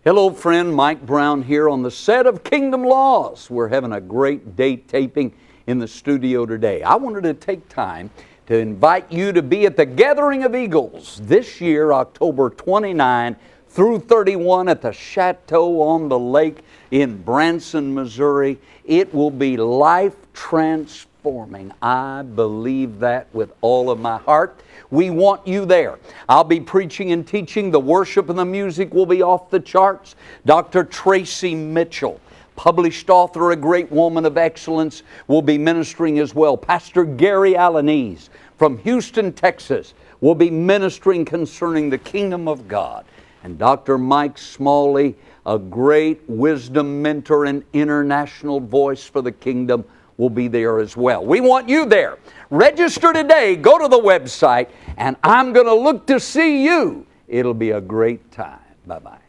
Hello friend, Mike Brown here on the set of Kingdom Laws. We're having a great date taping in the studio today. I wanted to take time to invite you to be at the Gathering of Eagles this year, October 29 through 31 at the Chateau on the Lake in Branson, Missouri. It will be life transforming. I believe that with all of my heart. We want you there. I'll be preaching and teaching. The worship and the music will be off the charts. Dr. Tracy Mitchell, published author, a great woman of excellence, will be ministering as well. Pastor Gary Alaniz from Houston, Texas, will be ministering concerning the kingdom of God. And Dr. Mike Smalley, a great wisdom mentor and international voice for the kingdom, will be there as well. We want you there. Register today. Go to the website, and I'm going to look to see you. It'll be a great time. Bye-bye.